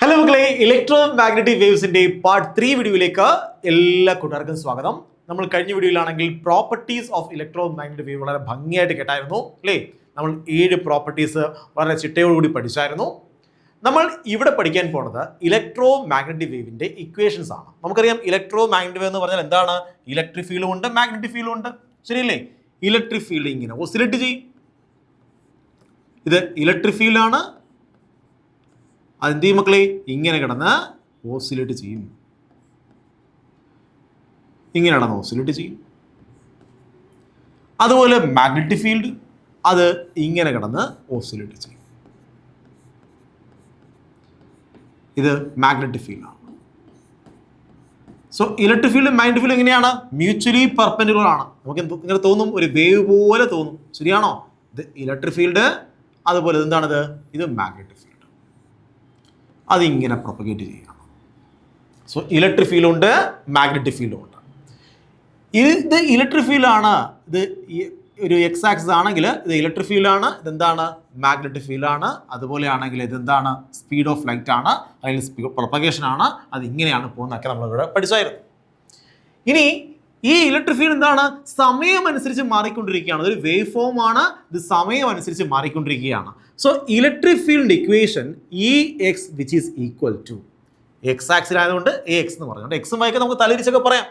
Hello മക്കളെ, electro magnetic വേവ്സിന്റെ part 3 വീഡിയോയിലേക്ക് എല്ലാ കൂട്ടുകാർക്കും സ്വാഗതം. നമ്മൾ കഴിഞ്ഞ വീഡിയോയിലാണെങ്കിൽ properties of electromagnetic wave വളരെ ഭംഗിയായിട്ട് കേട്ടായിരുന്നു അല്ലേ. നമ്മൾ 7 പ്രോപ്പർട്ടീസ് വളരെ ചിട്ടയോടുകൂടി പഠിച്ചായിരുന്നു. നമ്മൾ ഇവിടെ പഠിക്കാൻ പോണത് ഇലക്ട്രോ മാഗ്നറ്റിക് വേവിന്റെ ഇക്വേഷൻസ് ആണ്. നമുക്കറിയാം ഇലക്ട്രോ മാഗ്നറ്റിക് വേവ് എന്ന് പറഞ്ഞാൽ എന്താണ്? ഇലക്ട്രിക് ഫീൽഡും ഉണ്ട്, മാഗ്നറ്റിക് ഫീൽഡും ഉണ്ട്, ശരിയല്ലേ? ഇലക്ട്രിക് ഫീൽഡ് ഇങ്ങനെ ഓസിലേറ്റ് ചെയ്യും. ഇത് ഇലക്ട്രിക് ഫീൽഡാണ്. അതെന്ത് ചെയ്യും മക്കളെ? ഇങ്ങനെ കിടന്ന് ഓസിലേറ്റ് ചെയ്യും. ഇങ്ങനെ കിടന്ന് ഓസിലേറ്റ് ചെയ്യും. അതുപോലെ മാഗ്നറ്റിക് ഫീൽഡ് അത് ഇങ്ങനെ കിടന്ന് ഓസിലേറ്റ് ചെയ്യും. ഇത് മാഗ്നറ്റിക് ഫീൽഡാണ്. So electric field magnetic field എങ്ങനെയാണ്? മ്യൂച്വലി പെർപെൻഡിക്കുലർ ആണ്. നമുക്ക് ഇങ്ങനെ തോന്നും, ഒരു വേവ് പോലെ തോന്നും, ശരിയാണോ? ഇത് ഇലക്ട്രിക് ഫീൽഡ്, അതുപോലെ എന്താണത്? ഇത് മാഗ്നറ്റിക് ഫീൽഡ്. അതിങ്ങനെ പ്രൊപ്പഗേറ്റ് ചെയ്യുകയാണ്. സോ ഇലക്ട്രിക് ഫീൽഡ് ഉണ്ട്, മാഗ്നറ്റിക് ഫീൽഡും ഉണ്ട്. ഇത് ഇലക്ട്രിക് ഫീൽഡാണ്. ഇത് ഒരു എക്സ് ആക്സിസ് ആണെങ്കിൽ ഇത് ഇലക്ട്രിക് ഫീൽഡാണ്. ഇതെന്താണ്? മാഗ്നറ്റിക് ഫീൽഡാണ്. അതുപോലെ ആണെങ്കിൽ ഇതെന്താണ്? സ്പീഡ് ഓഫ് ലൈറ്റ് ആണ്, അല്ലെങ്കിൽ പ്രൊപ്പഗേഷൻ ആണ്. അത് ഇങ്ങനെയാണ് പോകുന്നതൊക്കെ നമ്മളിവിടെ പഠിച്ചായിരുന്നു. ഇനി ഈ ഇലക്ട്രിക് ഫീൽഡ് എന്താണ്? സമയം അനുസരിച്ച് മാറിക്കൊണ്ടിരിക്കുകയാണ്. ഇതൊരു വേവ് ഫോം ആണ്. ഇത് സമയം അനുസരിച്ച് മാറിക്കൊണ്ടിരിക്കുകയാണ്. So electric field equation E X which is equal to X ആക്സിലായതുകൊണ്ട് എ എക്സ് എന്ന് പറഞ്ഞുകൊണ്ട് എക്സും വൈക്ക് നമുക്ക് തലയിരിച്ചൊക്കെ പറയാം.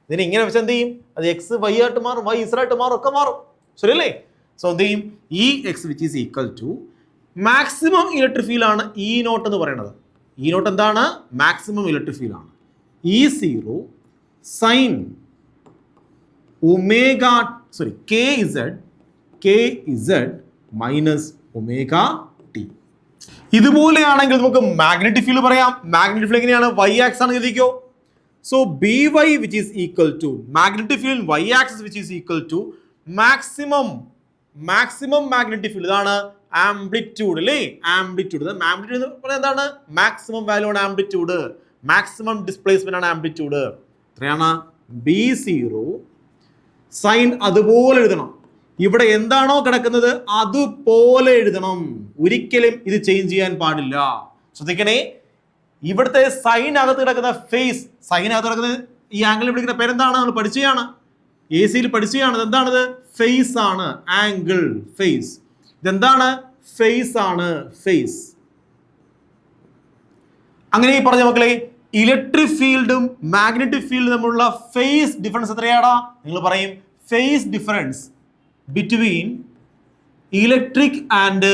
ഇതിന് ഇങ്ങനെ വെച്ചാൽ എന്ത് ചെയ്യും? അത് എക്സ് വൈ ആയിട്ട് മാറും, വൈ ഇസറായിട്ട് മാറും, ഒക്കെ മാറും, ശരിയല്ലേ? സോ എന്ത് ചെയ്യും? E X which is equal to maximum electric field ആണ് ഇ നോട്ട് എന്ന് പറയുന്നത്. ഇ നോട്ട് എന്താണ്? മാക്സിമം ഇലക്ട്രിക് ഫീൽഡ് ആണ്. E zero sine omega K Z minus omega T. ഇതുപോലെയാണെങ്കിൽ നമുക്ക് മാഗ്നറ്റിക് ഫീൽഡ് പറയാം. മാഗ്നറ്റിക് ഫീൽഡ് എങ്ങനെയാണ്? വൈ ആക്സ് ആണ് എഴുതിക്കോ. So B Y which is equal to magnetic field Y axis which is equal to maximum magnetic field. ഇതാണ് amplitude അല്ലേ? Amplitude എന്ന് പറഞ്ഞാൽ എന്താണ്? മാക്സിമം വാല്യൂ ആണ് ആംപ്ലിറ്റ്യൂഡ്. മാക്സിമം ഡിസ്പ്ലേസ്മെന്റ് ആണ് ആംപ്ലിറ്റ്യൂഡ്. എത്രയാണ്? ബി സീറോ സൈൻ അതുപോലെ എഴുതണം. ഇവിടെ എന്താണോ കിടക്കുന്നത് അതുപോലെ എഴുതണം. ഒരിക്കലും ഇത് ചേഞ്ച് ചെയ്യാൻ പാടില്ല. ശ്രദ്ധിക്കണേ, ഇവിടുത്തെ സൈൻ അകത്ത് കിടക്കുന്ന ഫേസ്, സൈനകത്ത് കിടക്കുന്ന ഈ ആംഗിൾ വിളിക്കുന്ന പേരെന്താണ്? നമ്മൾ പഠിച്ചതാണ്, എ സിയിൽ പഠിച്ചതാണ്. ഇതെന്താണിത്? ഫേസ് ആണ്. Angle phase. ഇതെന്താണ്? ഫേസ് ആണ്, ഫേസ്. അങ്ങനെ ഈ പറഞ്ഞ മക്കളെ, ഇലക്ട്രിക് ഫീൽഡും മാഗ്നറ്റിക് ഫീൽഡും തമ്മിലുള്ള ഫേസ് ഡിഫറൻസ് എത്രയാടാ? നിങ്ങൾ പറയും phase difference between electric and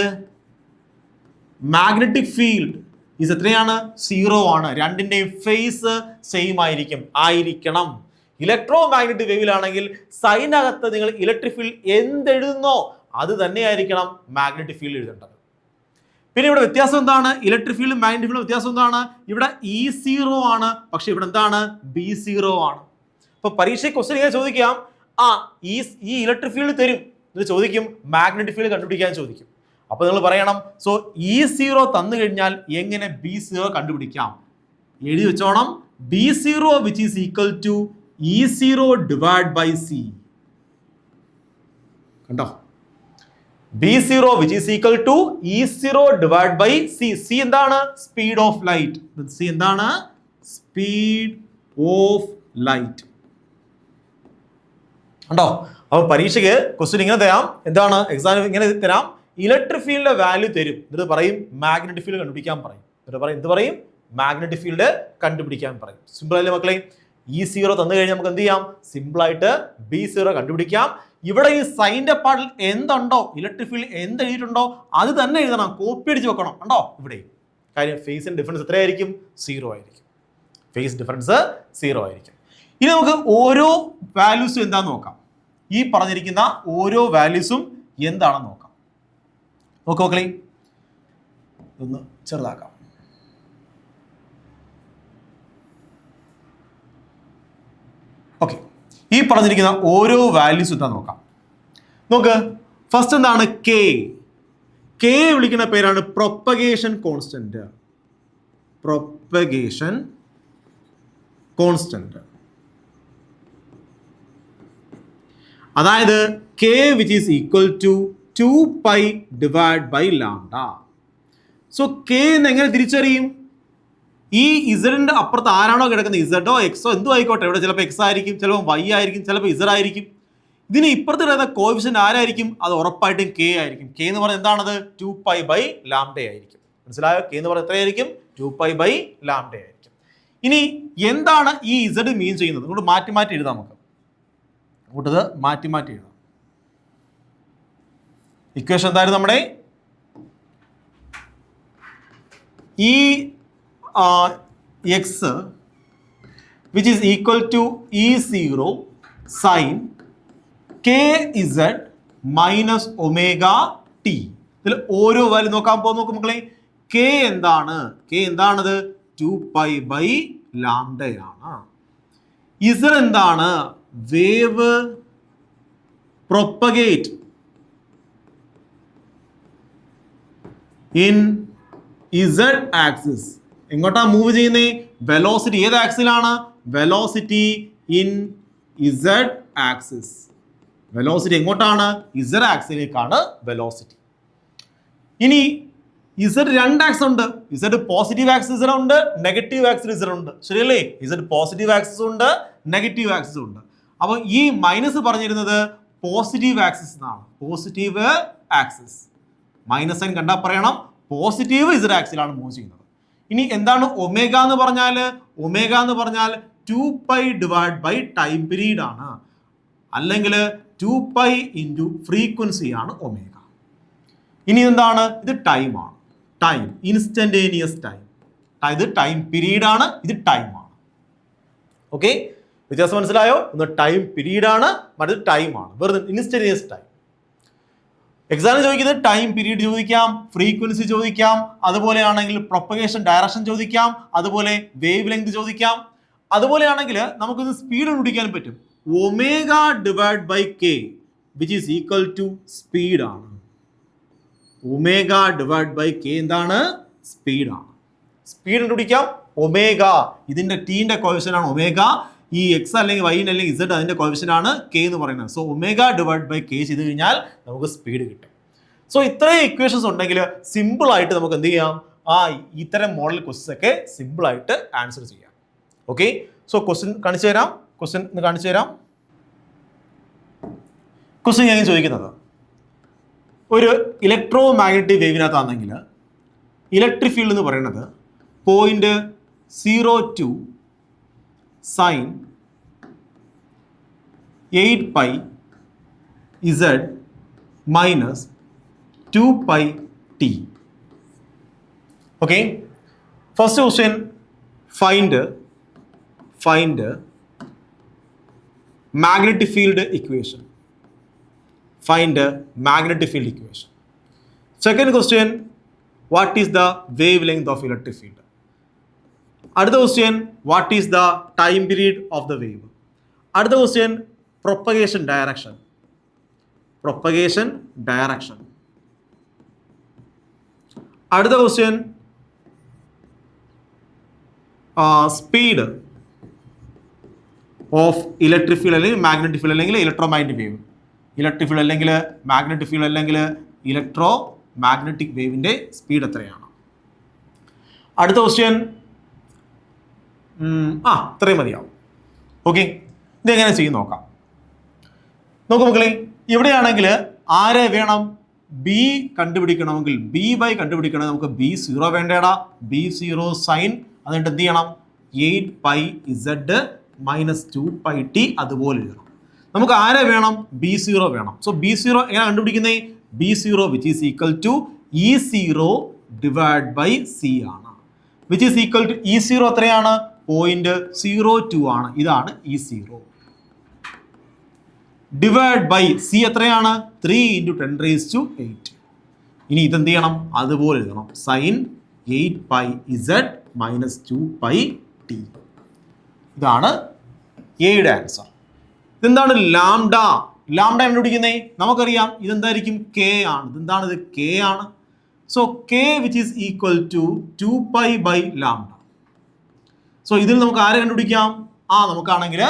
magnetic field ഇത് എത്രയാണ്? 0 ആണ്. രണ്ടിന്റെയും ഫേസ് സെയിം ആയിരിക്കണം. ഇലക്ട്രോ മാഗ്നറ്റിക് വേവിലാണെങ്കിൽ സൈനകത്ത് നിങ്ങൾ ഇലക്ട്രിക് ഫീൽഡ് എന്തെഴുതുന്നോ അത് തന്നെയായിരിക്കണം മാഗ്നറ്റിക് ഫീൽഡ് എഴുതേണ്ടത്. പിന്നെ ഇവിടെ വ്യത്യാസം എന്താണ്? ഇലക്ട്രിക് ഫീൽഡ് മാഗ്നറ്റിക് ഫീൽഡ് വ്യത്യാസം എന്താണ്? ഇവിടെ E0 ആണ്, പക്ഷെ ഇവിടെ എന്താണ്? B0 ആണ്. അപ്പൊ പരീക്ഷ ക്വസ്റ്റ്യൻ ഇങ്ങനെ ചോദിക്കാം, ഈ ഇലക്ട്രിക് ഫീൽഡ് തരും, ഇത് ചോദിക്കും മാഗ്നറ്റിക് ഫീൽഡ് കണ്ടുപിടിക്കാൻ ചോദിക്കും. അപ്പൊ നിങ്ങൾ പറയണം, സോ E0 തന്നു കഴിഞ്ഞാൽ എങ്ങനെ B0 കണ്ടുപിടിക്കാം? എഴുതി വെച്ചോണം, B0 which is equal to E0 divide by C. കണ്ടോ? B0 which is equal to E0 divided by C. C എന്താണ്? Speed of light. C എന്താണ്? Speed of light. കണ്ടോ? അപ്പൊ പരീക്ഷയ്ക്ക് ക്വസ്റ്റ്യൻ ഇങ്ങനെ തരാം. എന്താണ്? എക്സാം ഇങ്ങനെ തരാം. ഇലക്ട്രിക് ഫീൽഡിന്റെ വാല്യൂ തരും. എന്നിട്ട് പറയും മാഗ്നറ്റിക് ഫീൽഡ് കണ്ടുപിടിക്കാൻ പറയും. എന്നിട്ട് പറയും എന്ത് പറയും? മാഗ്നറ്റിക് ഫീൽഡ് കണ്ടുപിടിക്കാൻ പറയും. സിമ്പിൾ അല്ലേ മക്കളെ? E0 തന്നു കഴിഞ്ഞാൽ നമുക്ക് എന്ത് ചെയ്യാം? സിമ്പിൾ ആയിട്ട് B0 കണ്ടുപിടിക്കാം. ഇവിടെ ഈ സൈൻ്റെ പാർട്ടിൽ എന്തുണ്ടോ, ഇലക്ട്രിക് ഫീൽഡ് എന്ത് എഴുതിയിട്ടുണ്ടോ അത് തന്നെ എഴുതണം. കോപ്പി അടിച്ച് വെക്കണം. കണ്ടോ? ഇവിടെ കാര്യം ഫേസിന്റെ ഡിഫറൻസ് എത്രയായിരിക്കും? 0 ആയിരിക്കും. ഫേസ് ഡിഫറൻസ് 0 ആയിരിക്കും. ഇനി നമുക്ക് ഓരോ വാല്യൂസും എന്താന്ന് നോക്കാം. ഈ പറഞ്ഞിരിക്കുന്ന ഓരോ വാല്യൂസും എന്താണെന്ന് നോക്കാം. നോക്കൂ മക്കളെ, ഒന്ന് ചെറുതാക്കാം. ഓക്കെ, ഈ പറഞ്ഞിരിക്കുന്ന ഓരോ വാല്യൂസ് എന്താ നോക്കാം. നോക്ക്, ഫസ്റ്റ് എന്താണ്? കെ വിളിക്കുന്ന പേരാണ് പ്രൊപ്പഗേഷൻ കോൺസ്റ്റന്റ്. പ്രൊപ്പഗേഷൻ കോൺസ്റ്റന്റ് അതായത് K which is equal to 2π divide by lambda. So K എന്ന് എങ്ങനെ തിരിച്ചറിയും? ഈ ഇസഡിന്റെ അപ്പുറത്ത് ആരാണോ കിടക്കുന്നത്, ഇസഡോ എക്സോ എന്തോ ആയിക്കോട്ടെ, ഇവിടെ ചിലപ്പോൾ എക്സ് ആയിരിക്കും, ചിലപ്പോൾ വൈ ആയിരിക്കും, ചിലപ്പോൾ ഇസഡ് ആയിരിക്കും. ഇതിന് ഇപ്പുറത്ത് കിടക്കുന്ന കോഎഫിഷ്യന്റ് ആരായിരിക്കും? അത് ഉറപ്പായിട്ടും കെ ആയിരിക്കും. കെ എന്ന് പറഞ്ഞാൽ എന്താണത്? 2π/λ ആയിരിക്കും. മനസ്സിലായോ? കെ എന്ന് പറഞ്ഞാൽ എത്രയായിരിക്കും? 2π/λ ആയിരിക്കും. ഇനി എന്താണ് ഈ ഇസഡ് മീൻ ചെയ്യുന്നത്? ഇങ്ങോട്ട് മാറ്റി മാറ്റി എഴുതാം. നമുക്ക് ഇങ്ങോട്ടത് മാറ്റി മാറ്റി എഴുതാം. ഇക്വേഷൻ എന്തായിരുന്നു നമ്മുടെ? ഈ x which is equal to E0 sine kz minus omega t. ഇതിൽ ഓരോ വാല്യൂ നോക്കാൻ നോക്കും മക്കളെ. കെ എന്താണ്? കെ എന്താണത്? 2π/λ ആണ്. ഇസഡ് എന്താണ്? Wave propagate in Z axis. എങ്ങോട്ടാ മൂവ് ചെയ്യുന്നേ? വെലോസിറ്റി ഏത് ആക്സിലാണ്? Velocity in Z axis. Velocity എങ്ങോട്ടാണ്? ഇസഡ് ആക്സിലേക്കാണ് വെലോസിറ്റി. ഇനി ഇസഡ് രണ്ട് ആക്സിസ് ഉണ്ട്. ഇസഡ് പോസിറ്റീവ് ആക്സിസ് ഉണ്ട്, നെഗറ്റീവ് ആക്സിസ് ഇസഡ് ഉണ്ട്. ശരിയല്ലേ? ഇസഡ് പോസിറ്റീവ് ആക്സിസ് ഉണ്ട്, നെഗറ്റീവ് ആക്സിസ് ഉണ്ട്. അപ്പോൾ ഈ മൈനസ് പറഞ്ഞിരുന്നത് പോസിറ്റീവ് ആക്സിസ് എന്നാണ്. പോസിറ്റീവ് ആക്സിസ് മൈനസ് സൈൻ കണ്ടാൽ പറയണം പോസിറ്റീവ് ഇസഡ് ആക്സിലാണ് മൂവ് ചെയ്യുന്നത്. ഇനി എന്താണ് ഒമേഗ എന്ന് പറഞ്ഞാൽ? ഒമേഗ എന്ന് പറഞ്ഞാൽ 2π ടൈം പീരീഡ് ആണ്, അല്ലെങ്കിൽ 2π ഇൻറ്റു ഫ്രീക്വൻസി ആണ് ഒമേഗ. ഇനി എന്താണ്? ഇത് ടൈം ആണ്. Time, instantaneous time. ഇത് ടൈം പീരീഡ് ആണ്, ഇത് ടൈം ആണ്. ഓക്കെ, വ്യത്യാസം മനസ്സിലായോ? ഒന്ന് ടൈം പീരീഡ് ആണ്, മറ്റേത് ടൈം ആണ്. വെറുതെ ഇൻസ്റ്റന്റേനിയസ് ടൈം. എക്സാമിന് ചോദിക്കുന്നത് ടൈം പീരീഡ് ചോദിക്കാം, ഫ്രീക്വൻസി ചോദിക്കാം, അതുപോലെയാണെങ്കിൽ പ്രൊപ്പഗേഷൻ ഡയറക്ഷൻ ചോദിക്കാം, അതുപോലെ വേവ് ലെങ്ത് ചോദിക്കാം. അതുപോലെയാണെങ്കിൽ നമുക്കിത് സ്പീഡ് കണ്ടുപിടിക്കാൻ പറ്റും. Omega divide by k which is equal to speed ആണ്. ഒമേഗ ഡിവൈഡ് ബൈ കെ എന്താണ്? സ്പീഡ് ആണ്. സ്പീഡ് കണ്ടുപിടിക്കാം. ഒമേഗ ഇതിന്റെ ടീന്റെ കോഎഫിഷ്യന്റ് ആണ് ഒമേഗ. ഈ എക്സ് അല്ലെങ്കിൽ വൈ അല്ലെങ്കിൽ ഇസഡ് അതിന്റെ കോഎഫിഷ്യന്റ് ആണ് കെ എന്ന് പറയുന്നത്. So omega divide by k ചെയ്ത് കഴിഞ്ഞാൽ നമുക്ക് സ്പീഡ് കിട്ടും. സോ ഇത്രയും ഇക്വേഷൻസ് ഉണ്ടെങ്കിൽ സിമ്പിൾ ആയിട്ട് നമുക്ക് എന്ത് ചെയ്യാം? ഇത്തരം മോഡൽ ക്വസ്റ്റ്യൻസ് ഒക്കെ സിമ്പിൾ ആയിട്ട് ആൻസർ ചെയ്യാം. ഓക്കെ, സോ ക്വസ്റ്റ്യൻ കാണിച്ചു തരാം. ക്വസ്റ്റ്യൻ ഞാൻ ചോദിക്കുന്നത് ഒരു ഇലക്ട്രോ മാഗ്നറ്റിക് വേവിനകത്താണെങ്കിൽ ഇലക്ട്രിക് ഫീൽഡ് എന്ന് പറയുന്നത് 0.02 sine 8π z minus 2πt. Okay, first question find magnetic field equation. Find magnetic field equation. Second question, what is the wavelength of electric field? Other question, what is the time period of the wave? Other question, propagation direction. Other question, speed of electric field അല്ലെങ്കിൽ magnetic field അല്ലെങ്കിൽ electro magnetic wave. Electric field അല്ലെങ്കിൽ magnetic field അല്ലെങ്കിൽ electro magnetic വേവിൻ്റെ speed എത്രയാണ്? അടുത്ത question ഇത്രയും മതിയാവും. Okay, ഇതെങ്ങനെ ചെയ്യും നോക്കാം. നോക്കൂ മക്കളെ, ഇവിടെയാണെങ്കിൽ ആരെ വേണം? ബി കണ്ടുപിടിക്കണമെങ്കിൽ B/, കണ്ടുപിടിക്കണമെങ്കിൽ നമുക്ക് B0 വേണ്ടേടാ. B0 സൈൻ എന്നിട്ട് എന്ത് ചെയ്യണം? 8πz മൈനസ് 2πt അതുപോലെ എഴുതണം. നമുക്ക് ആരെ വേണം? B0 വേണം. സോ B0 എങ്ങനെ കണ്ടുപിടിക്കുന്നത്? B0 which is equal to E0 divide by C ആണ്. Which is equal to E0 എത്രയാണ്? 0.02 ആണ്. ഇതാണ് E0 ഡിവൈഡ് ബൈ സി എത്രയാണ്? 3 × 10⁸. ഇനി ഇതെന്ത് ചെയ്യണം? അതുപോലെ എഴുതണം. Sine 8πz minus 2πt. ഇതാണ് എയുടെ ആൻസർ. ഇതെന്താണ്? ലാംഡ. കണ്ടുപിടിക്കുന്നേ നമുക്കറിയാം ഇതെന്തായിരിക്കും? കെ ആണ്. ഇതെന്താണ്? ഇത് കെ ആണ്. So K which is equal to 2π/λ. So ഇതിൽ നമുക്ക് ആരെ കണ്ടുപിടിക്കാം? നമുക്കാണെങ്കിൽ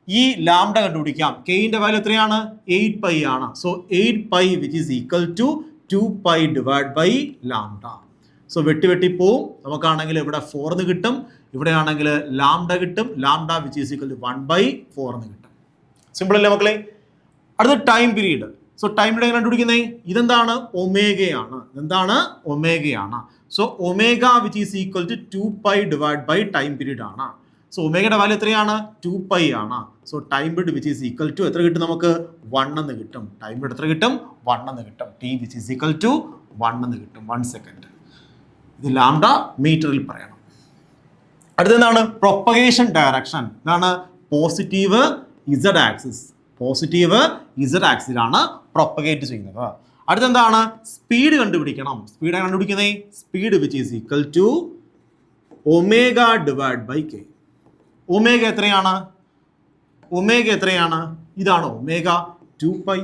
ഈ ലാംഡ കണ്ടുപിടിക്കാം. കെയിൻ്റെ വാല്യൂ എത്രയാണ്? 8π ആണ്. So 8π which is equal to 2π divide by lambda. So വെട്ടി പോവും. നമുക്കാണെങ്കിൽ ഇവിടെ 4 എന്ന് കിട്ടും, ഇവിടെയാണെങ്കിൽ ലാംഡ കിട്ടും, lambda which is equal to 1/4 എന്ന് കിട്ടും. സിമ്പിൾ അല്ലേ മക്കളെ? അടുത്ത time period. So time period എങ്ങനെ കണ്ടുപിടിക്കുന്നത്? ഇതെന്താണ്? ഒമേഗയാണ്. എന്താണ്? ഒമേഗയാണ്. So omega which is equal to 2π divide by time period ആണ്. സോ ഒമേഗയുടെ വാല്യൂ എത്രയാണ്? 2π ആണ്. So time period which is equal to എത്ര കിട്ടും നമുക്ക്? 1 എന്ന് കിട്ടും. ടൈം പീരീഡ് എത്ര കിട്ടും? 1 എന്ന് കിട്ടും. T which is equal to 1 എന്ന് കിട്ടും. 1 സെക്കൻഡ്. ഇത് ലാംഡ മീറ്ററിൽ പറയണം. അടുത്തെന്താണ്? Propagation direction. ഇതാണ് positive Z axis. Positive Z ആക്സിലാണ് പ്രൊപ്പഗേറ്റ് ചെയ്യുന്നത്. അടുത്തെന്താണ്? സ്പീഡ് കണ്ടുപിടിക്കണം. സ്പീഡ് കണ്ടുപിടിക്കുന്നത് speed which is equal to omega divide by K. Omega എത്രയാണ്? ഒമേഗ എത്രയാണ്? ഇതാണ് ഒമേഗ 2π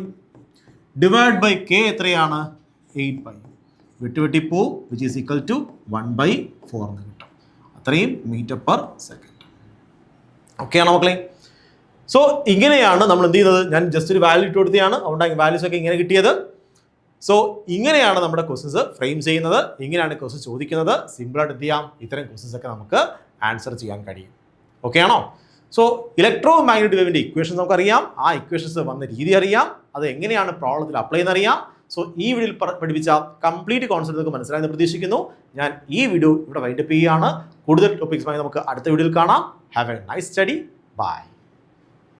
ഡിവൈഡ് ബൈ കെ എത്രയാണ്? 8π. വെട്ടിപ്പോ വിച്ച് ഈസ് ഈക്വൽ ടു 1/4 എന്ന് കിട്ടും. അത്രയും മീറ്റർ പെർ സെക്കൻഡ്. ഓക്കെ ആണോ മക്കളെ? സോ ഇങ്ങനെയാണ് നമ്മൾ എന്ത് ചെയ്യുന്നത്? ഞാൻ ജസ്റ്റ് ഒരു വാല്യൂ ഇട്ട് കൊടുത്തതാണ്, അതുകൊണ്ടാണ് വാല്യൂസ് ഒക്കെ ഇങ്ങനെ കിട്ടിയത്. സോ ഇങ്ങനെയാണ് നമ്മുടെ ക്വസ്റ്റ്യൻസ് ഫ്രെയിം ചെയ്യുന്നത്. ഇങ്ങനെയാണ് ക്വസ്റ്റ്യൻ ചോദിക്കുന്നത്. സിമ്പിളായിട്ട് എന്ത് ചെയ്യാം? ഇത്തരം ക്വസ്റ്റ്യൻസ് ഒക്കെ നമുക്ക് ആൻസർ ചെയ്യാൻ കഴിയും. ഓക്കെ ആണോ? സോ ഇലക്ട്രോ മാഗ്നറ്റിക് വേവിൻ്റെ ഇക്വേഷൻസ് നമുക്കറിയാം. ആ ഇക്വേഷൻസ് വന്ന രീതി അറിയാം. അത് എങ്ങനെയാണ് പ്രോബ്ലത്തിൽ അപ്ലൈ ചെയ്യുന്നറിയാം. സോ ഈ വീഡിയോയിൽ പഠിപ്പിച്ച കംപ്ലീറ്റ് കോൺസെപ്റ്റ് നിങ്ങൾക്ക് മനസ്സിലായെന്ന് പ്രതീക്ഷിക്കുന്നു. ഞാൻ ഈ വീഡിയോ ഇവിടെ വൈൻഡപ്പ് ചെയ്യുകയാണ്. കൂടുതൽ ടോപ്പിക്സുമായി നമുക്ക് അടുത്ത വീഡിയോയിൽ കാണാം. Have a nice study. By.